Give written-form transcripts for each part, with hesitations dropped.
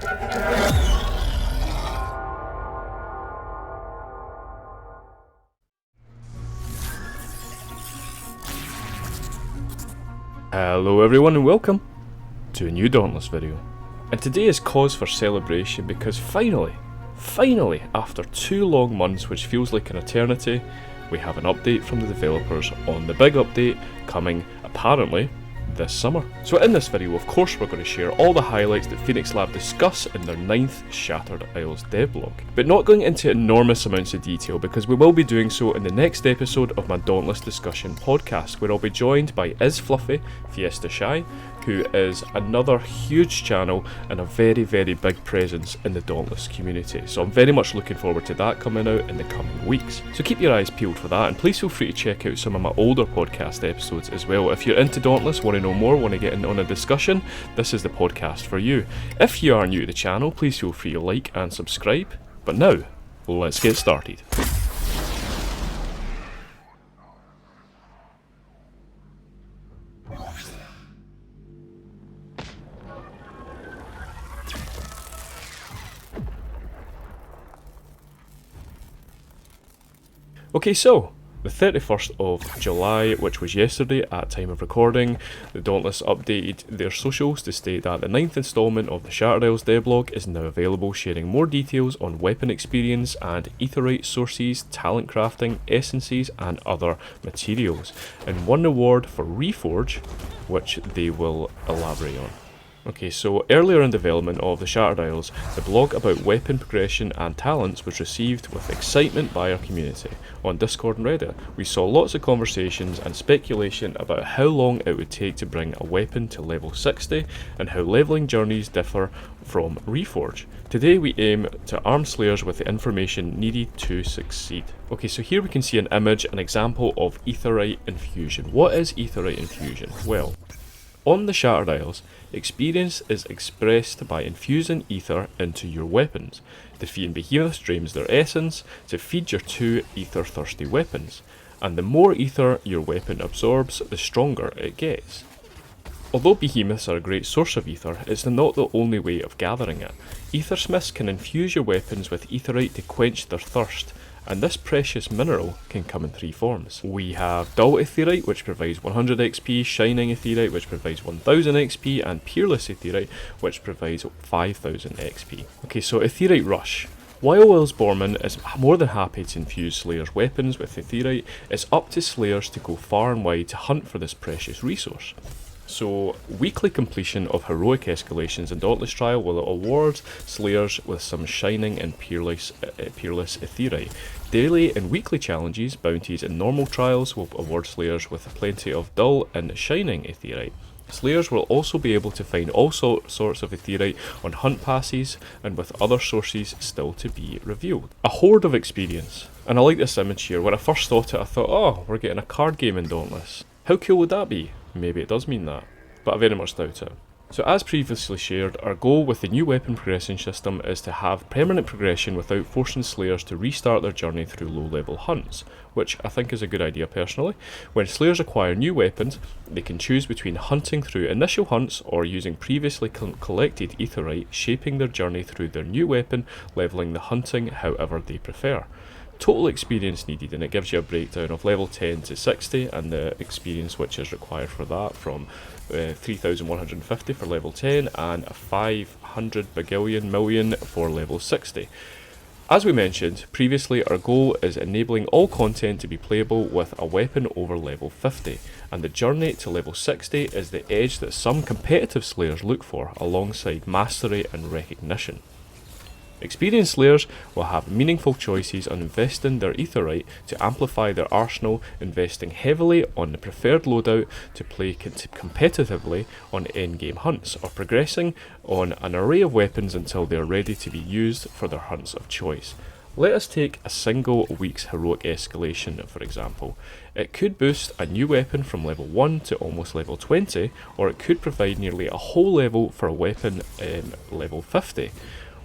Hello everyone and welcome to a new Dauntless video. And today is cause for celebration because finally, after 2 long months which feels like an eternity, we have an update from the developers on the big update coming apparently this summer. So in this video, of course, we're going to share all the highlights that Phoenix Lab discuss in their 9th Shattered Isles devlog, but not going into enormous amounts of detail because we will be doing so in the next episode of my Dauntless discussion podcast, where I'll be joined by Fluffy Fiesta Shy, who is another huge channel and a very big presence in the Dauntless community. So I'm very much looking forward to that coming out in the coming weeks. So keep your eyes peeled for that, and please feel free to check out some of my older podcast episodes as well. If you're into Dauntless, want to know more, want to get in on a discussion, this is the podcast for you. If you are new to the channel, please feel free to like and subscribe. But now, let's get started. Okay, so the 31st of July, which was yesterday at time of recording, the Dauntless updated their socials to state that the 9th installment of the Shattered Isles devlog is now available, sharing more details on weapon experience and aetherite sources, talent crafting, essences and other materials, and one reward for Reforge, which they will elaborate on. Okay, so earlier in development of the Shattered Isles, the blog about weapon progression and talents was received with excitement by our community. On Discord and Reddit, we saw lots of conversations and speculation about how long it would take to bring a weapon to level 60 and how leveling journeys differ from Reforge. Today we aim to arm Slayers with the information needed to succeed. Okay, so here we can see an image, an example of AETHERITE Infusion. What is AETHERITE Infusion? Well, on the Shattered Isles, experience is expressed by infusing ether into your weapons. Defeating behemoths drains their essence to feed your 2 ether-thirsty weapons, and the more ether your weapon absorbs, the stronger it gets. Although behemoths are a great source of ether, it's not the only way of gathering it. Aethersmiths can infuse your weapons with aetherite to quench their thirst, and this precious mineral can come in 3 forms. We have dull aetherite, which provides 100 XP, shining aetherite, which provides 1000 XP, and peerless aetherite, which provides 5000 XP. Okay, so aetherite rush. While Willsborman is more than happy to infuse Slayers' weapons with aetherite, it's up to Slayers to go far and wide to hunt for this precious resource. So, weekly completion of heroic escalations in Dauntless Trial will award Slayers with some shining and peerless aetherite. Daily and weekly challenges, bounties and normal trials will award Slayers with plenty of dull and shining aetherite. Slayers will also be able to find all sorts of aetherite on hunt passes and with other sources still to be revealed. A hoard of experience. And I like this image here. When I first thought it, I thought, oh, we're getting a card game in Dauntless. How cool would that be? Maybe it does mean that, but I very much doubt it. So as previously shared, our goal with the new weapon progression system is to have permanent progression without forcing Slayers to restart their journey through low level hunts, which I think is a good idea personally. When Slayers acquire new weapons, they can choose between hunting through initial hunts or using previously collected aetherite, shaping their journey through their new weapon, leveling the hunting however they prefer. Total experience needed, and it gives you a breakdown of level 10 to 60 and the experience which is required for that, from 3150 for level 10 and 500 bagillion million for level 60. As we mentioned previously, our goal is enabling all content to be playable with a weapon over level 50, and the journey to level 60 is the edge that some competitive Slayers look for, alongside mastery and recognition. Experienced Slayers will have meaningful choices on investing their aetherite to amplify their arsenal, investing heavily on the preferred loadout to play competitively on endgame hunts, or progressing on an array of weapons until they are ready to be used for their hunts of choice. Let us take a single week's heroic escalation for example. It could boost a new weapon from level 1 to almost level 20, or it could provide nearly a whole level for a weapon level 50.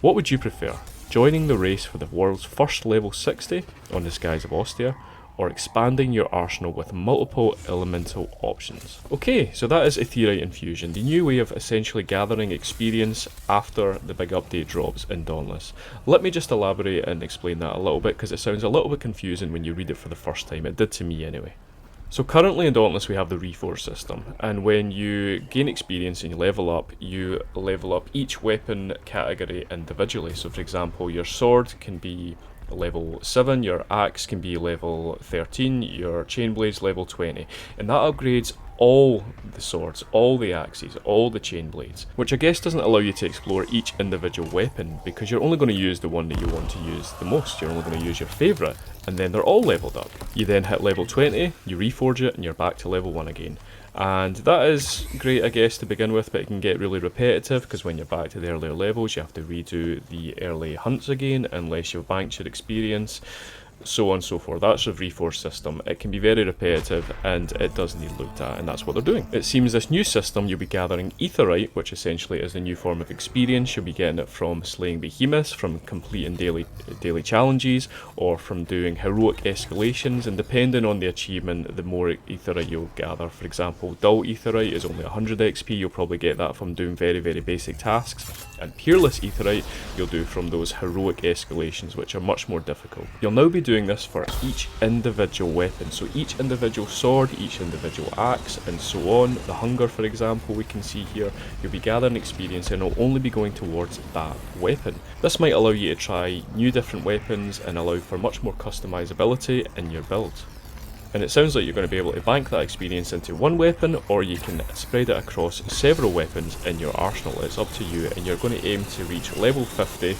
What would you prefer? Joining the race for the world's first level 60 on the Skies of Ostia, or expanding your arsenal with multiple elemental options. Okay, so that is Aetherite Infusion, the new way of essentially gathering experience after the big update drops in Dauntless. Let me just elaborate and explain that a little bit, because it sounds a little bit confusing when you read it for the first time. It did to me anyway. So currently in Dauntless we have the Reforge system, and when you gain experience and you level up each weapon category individually. So for example, your sword can be level 7, your axe can be level 13, your chain blades level 20, and that upgrades all the swords, all the axes, all the chain blades, which I guess doesn't allow you to explore each individual weapon, because you're only going to use the one that you want to use the most. You're only going to use your favourite, and then they're all leveled up. You then hit level 20, you reforge it, and you're back to level 1 again. And that is great, I guess, to begin with, but it can get really repetitive, because when you're back to the earlier levels you have to redo the early hunts again unless you've banked your experience, so on and so forth. That's the Reforge system. It can be very repetitive and it does need looked at, and that's what they're doing. It seems this new system, you'll be gathering AETHERITE, which essentially is the new form of experience. You'll be getting it from slaying behemoths, from completing daily challenges, or from doing heroic escalations, and depending on the achievement, the more AETHERITE you'll gather. For example, dull AETHERITE is only 100 XP, you'll probably get that from doing very basic tasks, and peerless AETHERITE you'll do from those heroic escalations, which are much more difficult. You'll now be doing this for each individual weapon, so each individual sword, each individual axe, and so on. The hunger, for example, we can see here, you'll be gathering experience and it'll only be going towards that weapon. This might allow you to try new different weapons and allow for much more customizability in your build. And it sounds like you're going to be able to bank that experience into one weapon, or you can spread it across several weapons in your arsenal. It's up to you, and you're going to aim to reach level 50,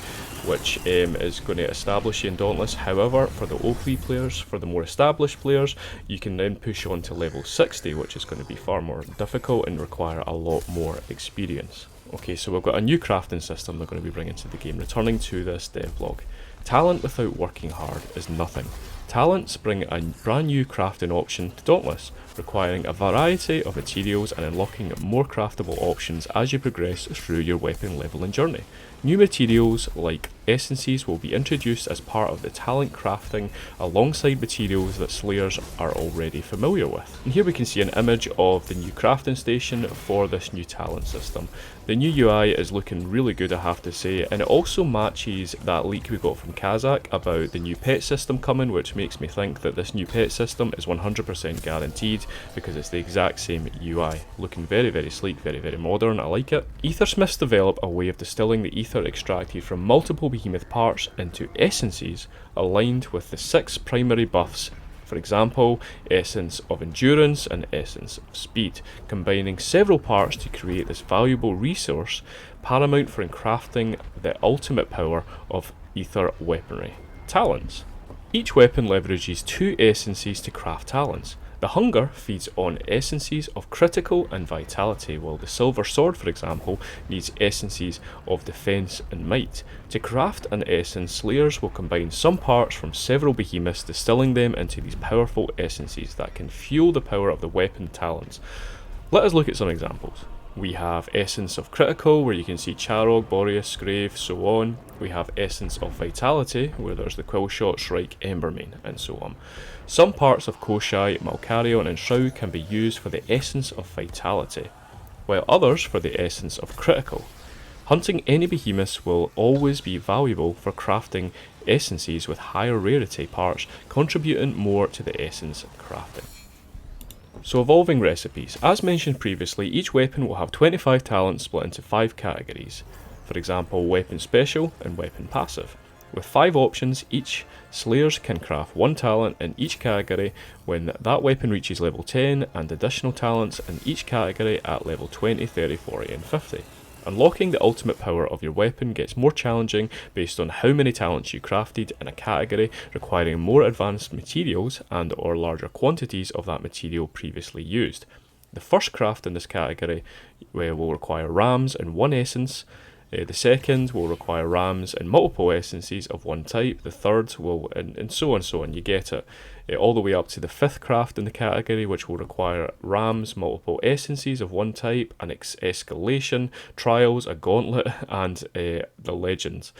which is going to establish you in Dauntless. However, for the OP players, for the more established players, you can then push on to level 60, which is going to be far more difficult and require a lot more experience. Okay, so we've got a new crafting system they're going to be bringing to the game, returning to this devlog. Talent without working hard is nothing. Talents bring a brand new crafting option to Dauntless, requiring a variety of materials and unlocking more craftable options as you progress through your weapon leveling journey. New materials like essences will be introduced as part of the talent crafting, alongside materials that slayers are already familiar with. And here we can see an image of the new crafting station for this new talent system. The new UI is looking really good, I have to say, and it also matches that leak we got from Kazakh about the new pet system coming, which makes me think that this new pet system is 100% guaranteed, because it's the exact same UI. Looking very sleek, very modern, I like it. Aethersmiths develop a way of distilling the ether extracted from multiple behemoth parts into essences aligned with the 6 primary buffs. For example, essence of endurance and essence of speed, combining several parts to create this valuable resource, paramount for crafting the ultimate power of ether weaponry. Talents. Each weapon leverages 2 essences to craft talents. The hunger feeds on essences of critical and vitality, while the silver sword, for example, needs essences of defense and might. To craft an essence, slayers will combine some parts from several behemoths, distilling them into these powerful essences that can fuel the power of the weapon talents. Let us look at some examples. We have Essence of Critical, where you can see Charog, Boreas, Grave, so on. We have Essence of Vitality, where there's the Quillshot, Shrike, Embermane, and so on. Some parts of Koshai, Malkarion, and Shroud can be used for the Essence of Vitality, while others for the Essence of Critical. Hunting any behemoths will always be valuable for crafting essences with higher rarity parts, contributing more to the essence crafting. So evolving recipes. As mentioned previously, each weapon will have 25 talents split into 5 categories. For example, weapon special and weapon passive. With 5 options each, slayers can craft 1 talent in each category when that weapon reaches level 10, and additional talents in each category at level 20, 30, 40 and 50. Unlocking the ultimate power of your weapon gets more challenging based on how many talents you crafted in a category, requiring more advanced materials and or larger quantities of that material previously used. The first craft in this category will require rams and 1 essence. The second will require rams and multiple essences of 1 type. The third will, and so on, you get it. All the way up to the 5th craft in the category, which will require rams, multiple essences of 1 type, an escalation, trials, a gauntlet, and the legends.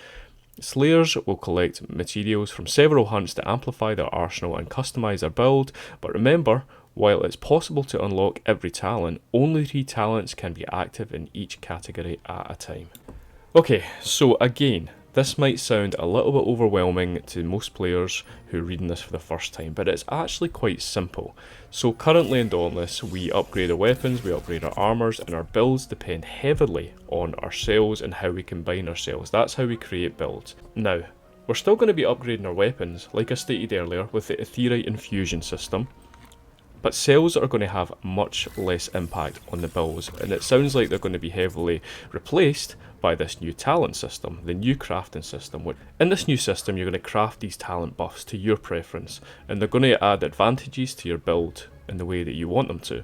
Slayers will collect materials from several hunts to amplify their arsenal and customise their build, but remember, while it's possible to unlock every talent, only 3 talents can be active in each category at a time. Okay, so again, this might sound a little bit overwhelming to most players who are reading this for the first time, but it's actually quite simple. So currently in Dauntless, we upgrade our weapons, we upgrade our armours, and our builds depend heavily on our cells and how we combine our cells. That's how we create builds. Now, we're still going to be upgrading our weapons, like I stated earlier, with the AETHERITE Infusion system, but cells are going to have much less impact on the builds, and it sounds like they're going to be heavily replaced by this new talent system, the new crafting system. In this new system, you're going to craft these talent buffs to your preference, and they're going to add advantages to your build in the way that you want them to.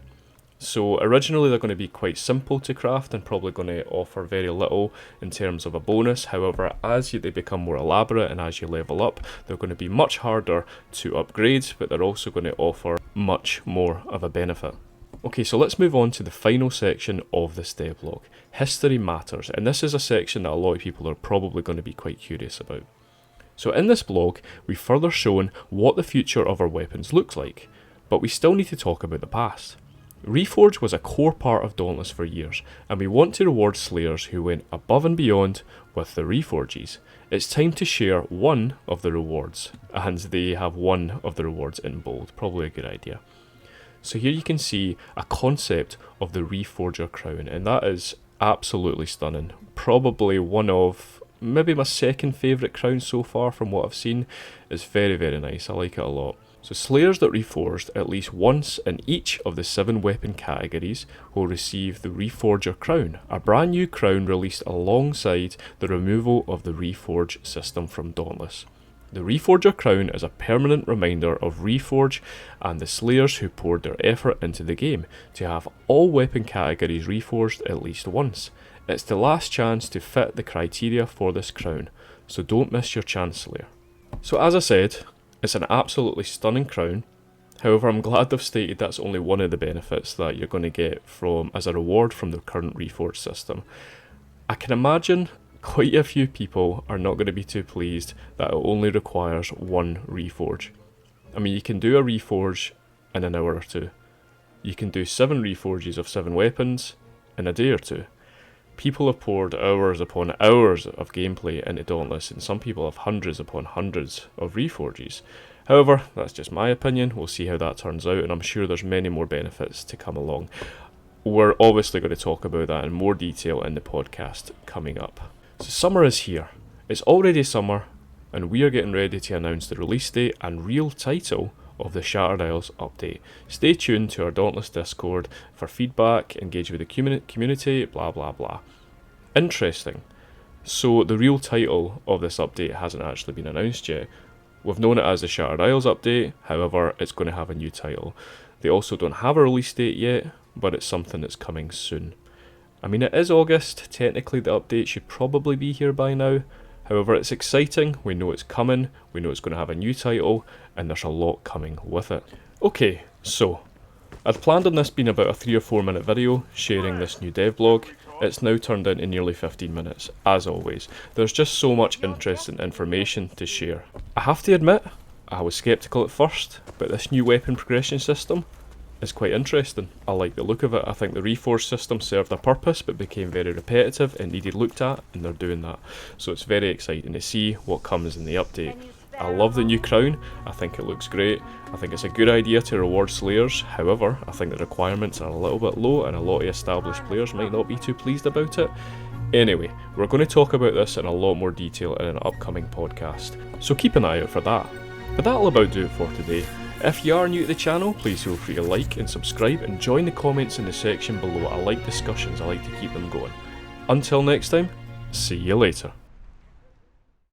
So originally they're going to be quite simple to craft and probably going to offer very little in terms of a bonus. However, as they become more elaborate and as you level up, they're going to be much harder to upgrade, but they're also going to offer much more of a benefit. Okay, so let's move on to the final section of this devlog. History matters, and this is a section that a lot of people are probably going to be quite curious about. So in this blog, we've further shown what the future of our weapons looks like, but we still need to talk about the past. Reforge was a core part of Dauntless for years, and we want to reward Slayers who went above and beyond with the Reforges. It's time to share one of the rewards, and they have one of the rewards in bold, probably a good idea. So here you can see a concept of the Reforger crown, and that is absolutely stunning. Probably one of maybe my second favourite crown so far from what I've seen. It's very, very nice. I like it a lot. So Slayers that reforged at least once in each of the 7 weapon categories will receive the Reforger crown, a brand new crown released alongside the removal of the Reforge system from Dauntless. The Reforger crown is a permanent reminder of Reforge and the Slayers who poured their effort into the game to have all weapon categories reforged at least once. It's the last chance to fit the criteria for this crown, so don't miss your chance, Slayer. So as I said, it's an absolutely stunning crown. However, I'm glad they've stated that's only one of the benefits that you're going to get from as a reward from the current Reforge system. I can imagine quite a few people are not going to be too pleased that it only requires one Reforge. I mean, you can do a Reforge in an hour or two. You can do 7 Reforges of 7 weapons in a day or two. People have poured hours upon hours of gameplay into Dauntless, and some people have hundreds upon hundreds of Reforges. However, that's just my opinion. We'll see how that turns out, and I'm sure there's many more benefits to come along. We're obviously going to talk about that in more detail in the podcast coming up. So summer is here. It's already summer, and we are getting ready to announce the release date and real title of the Shattered Isles update. Stay tuned to our Dauntless Discord for feedback, engage with the community, blah blah blah. Interesting. So the real title of this update hasn't actually been announced yet. We've known it as the Shattered Isles update, however it's going to have a new title. They also don't have a release date yet, but it's something that's coming soon. I mean, it is August, technically the update should probably be here by now. However, it's exciting, we know it's coming, we know it's going to have a new title, and there's a lot coming with it. Okay, so, I'd planned on this being about a 3 or 4 minute video, sharing this new devlog. It's now turned into nearly 15 minutes, as always. There's just so much interesting information to share. I have to admit, I was sceptical at first, but this new weapon progression system is quite interesting. I like the look of it. I think the Reforge system served a purpose but became very repetitive and needed looked at, and they're doing that. So it's very exciting to see what comes in the update. I love the new crown. I think it looks great. I think it's a good idea to reward Slayers. However, I think the requirements are a little bit low and a lot of established players might not be too pleased about it. Anyway, we're going to talk about this in a lot more detail in an upcoming podcast, so keep an eye out for that. But that'll about do it for today. If you are new to the channel, please feel free to like and subscribe and join the comments in the section below. I like discussions, I like to keep them going. Until next time, see you later.